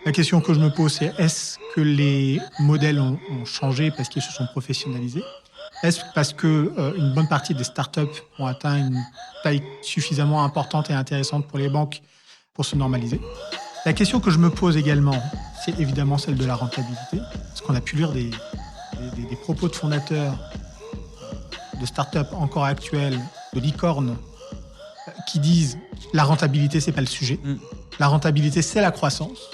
La question que je me pose, c'est est-ce que les modèles ont changé parce qu'ils se sont professionnalisés? Est-ce parce que une bonne partie des startups ont atteint une taille suffisamment importante et intéressante pour les banques pour se normaliser? La question que je me pose également, c'est évidemment celle de la rentabilité. Parce qu'on a pu lire des propos de fondateurs de startups encore actuelles, de licornes, qui disent la rentabilité, c'est pas le sujet. La rentabilité, c'est la croissance.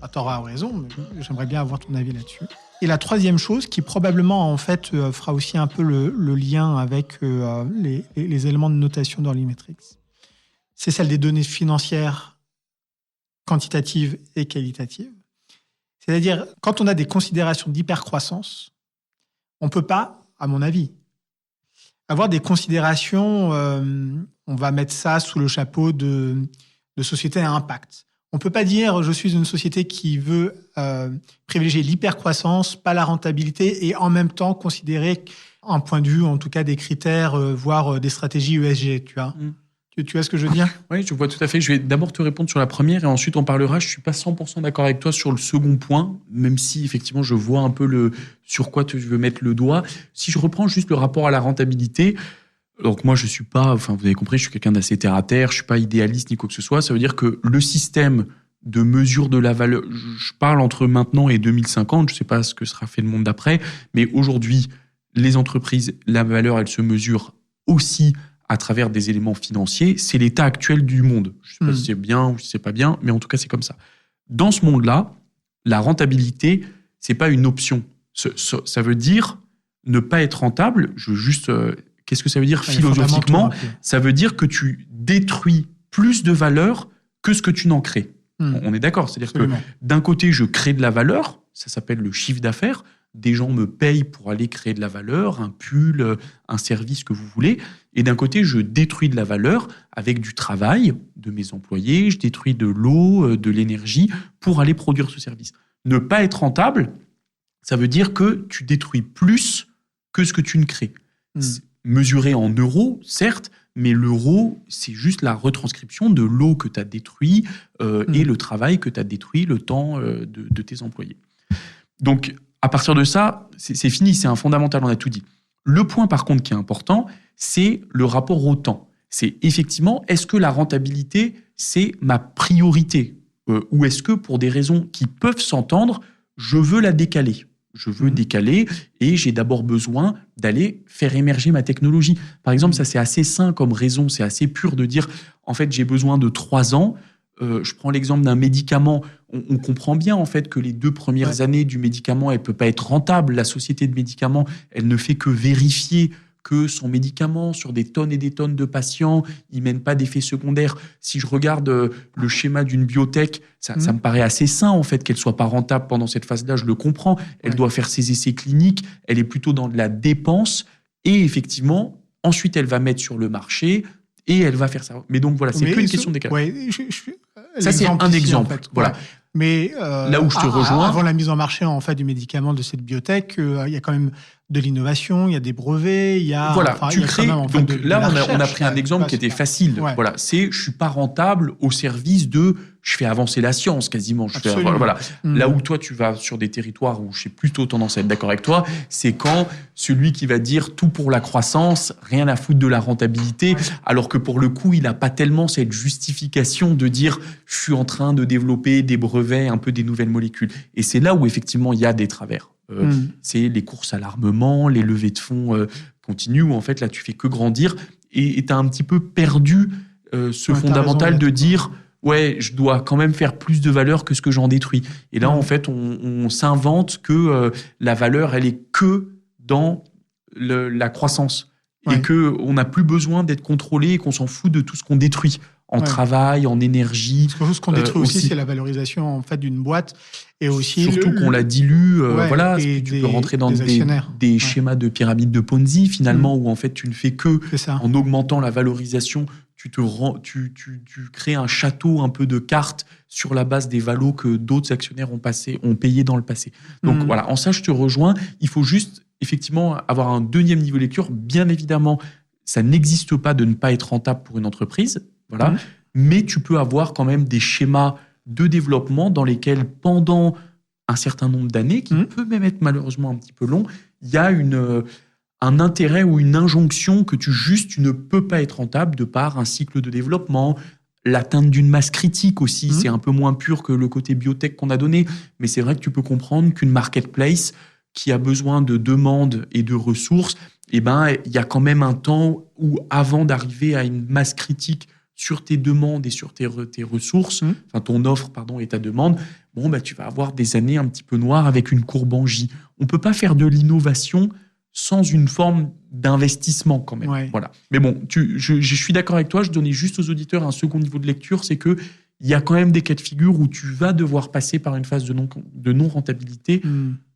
À tort ou à raison, mais j'aimerais bien avoir ton avis là-dessus. Et la troisième chose, qui probablement en fait fera aussi un peu le lien avec les éléments de notation dans l'E-Metrics, c'est celle des données financières quantitatives et qualitatives. C'est-à-dire, quand on a des considérations d'hypercroissance, on ne peut pas, à mon avis, avoir des considérations, on va mettre ça sous le chapeau de société à impact. On ne peut pas dire je suis une société qui veut privilégier l'hypercroissance, pas la rentabilité, et en même temps considérer un point de vue, en tout cas des critères, voire des stratégies ESG. Tu vois, tu vois ce que je veux dire? Oui, je vois tout à fait. Je vais d'abord te répondre sur la première et ensuite on parlera. Je ne suis pas 100% d'accord avec toi sur le second point, même si effectivement je vois un peu sur quoi tu veux mettre le doigt. Si je reprends juste le rapport à la rentabilité, donc moi je suis pas, vous avez compris, je suis quelqu'un d'assez terre à terre, je suis pas idéaliste ni quoi que ce soit. Ça veut dire que le système de mesure de la valeur, je parle entre maintenant et 2050, je sais pas ce que sera fait le monde d'après, mais aujourd'hui les entreprises, la valeur elle se mesure aussi à travers des éléments financiers. C'est l'état actuel du monde. Je sais pas si c'est bien ou si c'est pas bien, mais en tout cas c'est comme ça. Dans ce monde-là, la rentabilité c'est pas une option. Ça veut dire ne pas être rentable. Je veux juste qu'est-ce que ça veut dire philosophiquement? Ça veut dire que tu détruis plus de valeur que ce que tu n'en crées. On est d'accord. C'est-à-dire que d'un côté, je crée de la valeur, ça s'appelle le chiffre d'affaires. Des gens me payent pour aller créer de la valeur, un pull, un service que vous voulez. Et d'un côté, je détruis de la valeur avec du travail de mes employés, je détruis de l'eau, de l'énergie pour aller produire ce service. Ne pas être rentable, ça veut dire que tu détruis plus que ce que tu ne crées. Mesuré en euros, certes, mais l'euro, c'est juste la retranscription de l'eau que tu as détruit et le travail que tu as détruit, le temps de tes employés. Donc, à partir de ça, c'est fini, c'est un fondamental, on a tout dit. Le point, par contre, qui est important, c'est le rapport au temps. C'est effectivement, est-ce que la rentabilité, c'est ma priorité ou est-ce que, pour des raisons qui peuvent s'entendre, je veux la décaler? Je veux décaler et j'ai d'abord besoin d'aller faire émerger ma technologie. Par exemple, ça c'est assez sain comme raison, c'est assez pur de dire, en fait, j'ai besoin de 3 ans. Je prends l'exemple d'un médicament. On comprend bien en fait que les 2 premières années du médicament, elle peut pas être rentable. La société de médicaments, elle ne fait que vérifier que son médicament, sur des tonnes et des tonnes de patients, il mène pas d'effets secondaires. Si je regarde le schéma d'une biotech, ça me paraît assez sain en fait qu'elle soit pas rentable pendant cette phase-là. Je le comprends. Elle doit faire ses essais cliniques. Elle est plutôt dans de la dépense et effectivement, ensuite elle va mettre sur le marché et elle va faire ça. Mais donc voilà, c'est qu'une question d'écalage. Ça c'est un exemple. En fait, voilà. Mais là où je te rejoins, avant la mise en marché en fait du médicament de cette biotech, il y a quand même de l'innovation, il y a des brevets, il y a tu crées. Donc là, on a pris un exemple qui était facile. Ouais. Voilà, c'est je suis pas rentable au service de je fais avancer la science quasiment. Là où toi tu vas sur des territoires où j'ai plutôt tendance à être d'accord avec toi, c'est quand celui qui va dire tout pour la croissance, rien à foutre de la rentabilité, alors que pour le coup il a pas tellement cette justification de dire je suis en train de développer des brevets, un peu des nouvelles molécules. Et c'est là où effectivement il y a des travers. C'est les courses à l'armement, les levées de fonds continues, où en fait là tu fais que grandir et tu as un petit peu perdu ce fondamental de dire je dois quand même faire plus de valeur que ce que j'en détruis. Et là en fait on s'invente que la valeur elle est que dans la croissance et qu'on n'a plus besoin d'être contrôlé et qu'on s'en fout de tout ce qu'on détruit en travail, en énergie. Ce qu'on détruit aussi, c'est la valorisation en fait d'une boîte et aussi surtout qu'on la dilue. Tu peux rentrer dans des schémas de pyramide de Ponzi finalement où en fait tu ne fais que en augmentant la valorisation, tu crées un château un peu de cartes sur la base des valos que d'autres actionnaires ont payé dans le passé. Donc voilà, en ça je te rejoins. Il faut juste effectivement avoir un deuxième niveau de lecture. Bien évidemment, ça n'existe pas de ne pas être rentable pour une entreprise. Voilà. Mais tu peux avoir quand même des schémas de développement dans lesquels, pendant un certain nombre d'années, qui peut même être malheureusement un petit peu long, il y a un intérêt ou une injonction que tu ne peux pas être rentable de par un cycle de développement, l'atteinte d'une masse critique aussi. C'est un peu moins pur que le côté biotech qu'on a donné, mais c'est vrai que tu peux comprendre qu'une marketplace qui a besoin de demandes et de ressources, il y a quand même un temps où, avant d'arriver à une masse critique sur tes demandes et sur tes ressources, enfin ton offre et ta demande, tu vas avoir des années un petit peu noires avec une courbe en J. On peut pas faire de l'innovation sans une forme d'investissement quand même. Ouais. Voilà. Mais bon, je suis d'accord avec toi, je donnais juste aux auditeurs un second niveau de lecture, c'est que il y a quand même des cas de figure où tu vas devoir passer par une phase de non-rentabilité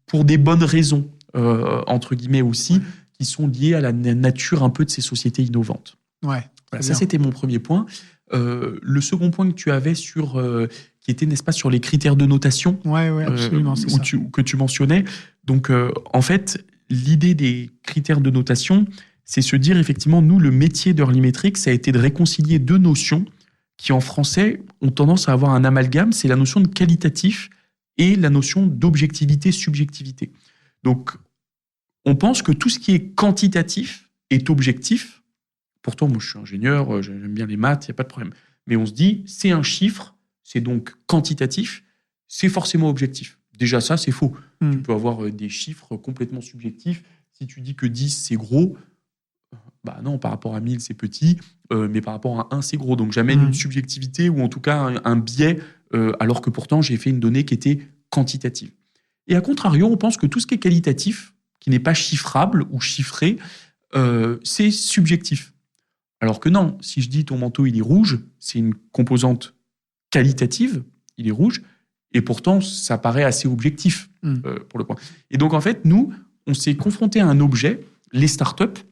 pour des bonnes raisons, entre guillemets aussi, qui sont liées à la nature un peu de ces sociétés innovantes. Ouais, voilà, ça, c'était mon premier point. Le second point que tu avais qui était, n'est-ce pas, sur les critères de notation, absolument, c'est ça. que tu mentionnais. Donc, en fait, l'idée des critères de notation, c'est se dire, effectivement, nous, le métier d'Early Metrics, ça a été de réconcilier deux notions qui, en français, ont tendance à avoir un amalgame. C'est la notion de qualitatif et la notion d'objectivité-subjectivité. Donc, on pense que tout ce qui est quantitatif est objectif. Pourtant, moi, je suis ingénieur, j'aime bien les maths, il n'y a pas de problème. Mais on se dit, c'est un chiffre, c'est donc quantitatif, c'est forcément objectif. Déjà, ça, c'est faux. Tu peux avoir des chiffres complètement subjectifs. Si tu dis que 10, c'est gros, non, par rapport à 1000, c'est petit, mais par rapport à 1, c'est gros. Donc, j'amène une subjectivité ou en tout cas un biais, alors que pourtant, j'ai fait une donnée qui était quantitative. Et à contrario, on pense que tout ce qui est qualitatif, qui n'est pas chiffrable ou chiffré, c'est subjectif. Alors que non, si je dis ton manteau, il est rouge, c'est une composante qualitative, il est rouge, et pourtant, ça paraît assez objectif pour le point. Et donc, en fait, nous, on s'est confronté à un objet, les startups,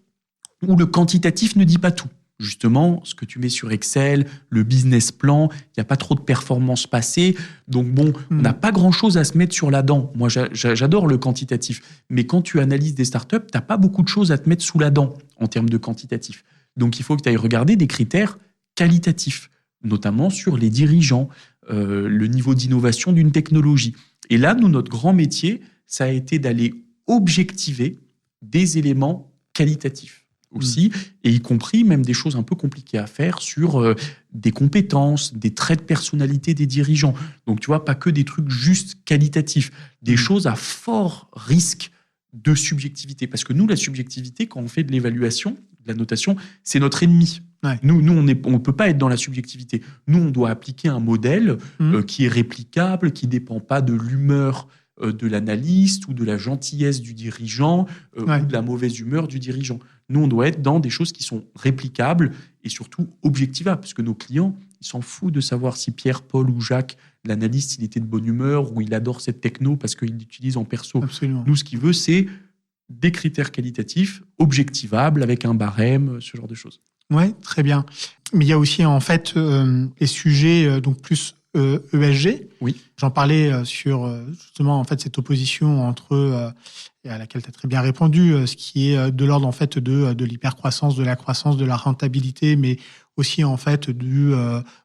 où le quantitatif ne dit pas tout. Justement, ce que tu mets sur Excel, le business plan, il n'y a pas trop de performances passées. Donc on n'a pas grand-chose à se mettre sur la dent. Moi, j'adore le quantitatif. Mais quand tu analyses des startups, tu n'as pas beaucoup de choses à te mettre sous la dent en termes de quantitatif. Donc, il faut que tu ailles regarder des critères qualitatifs, notamment sur les dirigeants, le niveau d'innovation d'une technologie. Et là, nous, notre grand métier, ça a été d'aller objectiver des éléments qualitatifs aussi, et y compris même des choses un peu compliquées à faire sur des compétences, des traits de personnalité des dirigeants. Donc, tu vois, pas que des trucs juste qualitatifs, des choses à fort risque de subjectivité. Parce que nous, la subjectivité, quand on fait de l'évaluation, de la notation, c'est notre ennemi. Ouais. Nous, on ne peut pas être dans la subjectivité. Nous, on doit appliquer un modèle qui est réplicable, qui ne dépend pas de l'humeur de l'analyste ou de la gentillesse du dirigeant ou de la mauvaise humeur du dirigeant. Nous, on doit être dans des choses qui sont réplicables et surtout objectivables, parce que nos clients, ils s'en foutent de savoir si Pierre, Paul ou Jacques, l'analyste, il était de bonne humeur ou il adore cette techno parce qu'il l'utilise en perso. Absolument. Nous, ce qu'il veut, c'est des critères qualitatifs, objectivables, avec un barème, ce genre de choses. Oui, très bien. Mais il y a aussi, en fait, les sujets donc plus ESG. Oui. J'en parlais sur justement en fait cette opposition entre et à laquelle tu as très bien répondu, ce qui est de l'ordre en fait de l'hypercroissance, de la croissance, de la rentabilité, mais aussi en fait du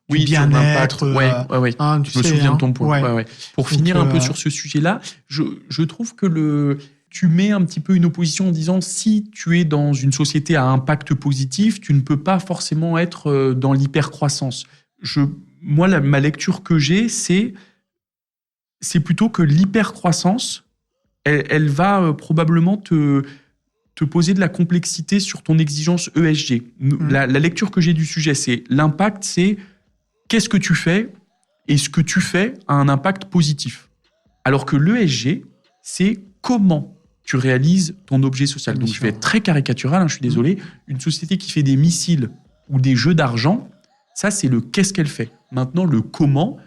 bien-être. Oui. Hein, je me souviens de ton point. Ouais. Pour finir un peu sur ce sujet-là, je trouve que tu mets un petit peu une opposition en disant si tu es dans une société à impact positif, tu ne peux pas forcément être dans l'hypercroissance. Moi, ma lecture que j'ai, c'est plutôt que l'hypercroissance, elle va probablement te poser de la complexité sur ton exigence ESG. La lecture que j'ai du sujet, c'est l'impact, c'est qu'est-ce que tu fais et ce que tu fais a un impact positif. Alors que l'ESG, c'est comment tu réalises ton objet social. Donc, je vais être très caricatural, je suis désolé. Une société qui fait des missiles ou des jeux d'argent, ça, c'est le qu'est-ce qu'elle fait. Maintenant, le comment,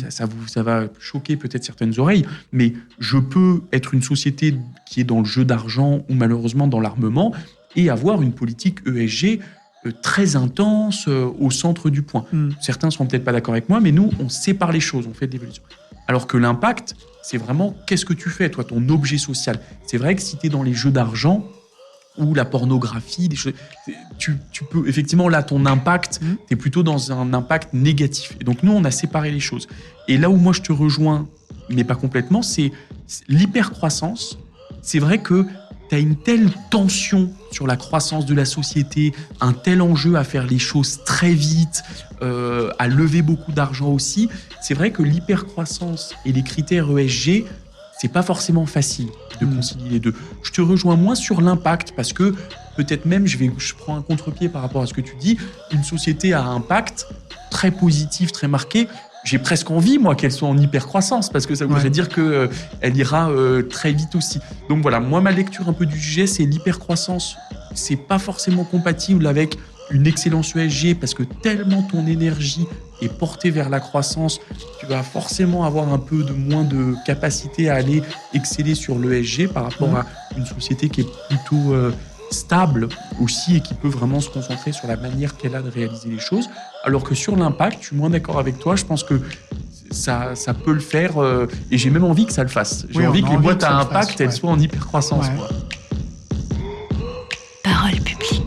ça va choquer peut-être certaines oreilles, mais je peux être une société qui est dans le jeu d'argent ou malheureusement dans l'armement et avoir une politique ESG très intense au centre du point. Certains ne seront peut-être pas d'accord avec moi, mais nous, on sépare les choses, on fait de l'évolution. Alors que l'impact, c'est vraiment qu'est-ce que tu fais, toi, ton objet social. C'est vrai que si tu es dans les jeux d'argent, ou la pornographie, des choses. Tu peux, effectivement, là, ton impact, tu es plutôt dans un impact négatif. Et donc, nous, on a séparé les choses. Et là où moi, je te rejoins, mais pas complètement, c'est l'hypercroissance. C'est vrai que tu as une telle tension sur la croissance de la société, un tel enjeu à faire les choses très vite, à lever beaucoup d'argent aussi. C'est vrai que l'hypercroissance et les critères ESG, c'est pas forcément facile de concilier les deux. Je te rejoins moins sur l'impact parce que peut-être même, je prends un contre-pied par rapport à ce que tu dis, une société à impact très positif, très marqué. J'ai presque envie, moi, qu'elle soit en hypercroissance parce que ça voudrait dire qu'elle ira très vite aussi. Donc voilà, moi, ma lecture un peu du sujet, c'est l'hypercroissance. C'est pas forcément compatible avec une excellence ESG parce que tellement ton énergie est portée vers la croissance, tu vas forcément avoir un peu moins de capacité à aller exceller sur l'ESG par rapport à une société qui est plutôt stable aussi et qui peut vraiment se concentrer sur la manière qu'elle a de réaliser les choses. Alors que sur l'impact, je suis moins d'accord avec toi. Je pense que ça peut le faire et j'ai même envie que ça le fasse. J'ai envie que les boîtes à impact, elles soient en hypercroissance. Parole publique.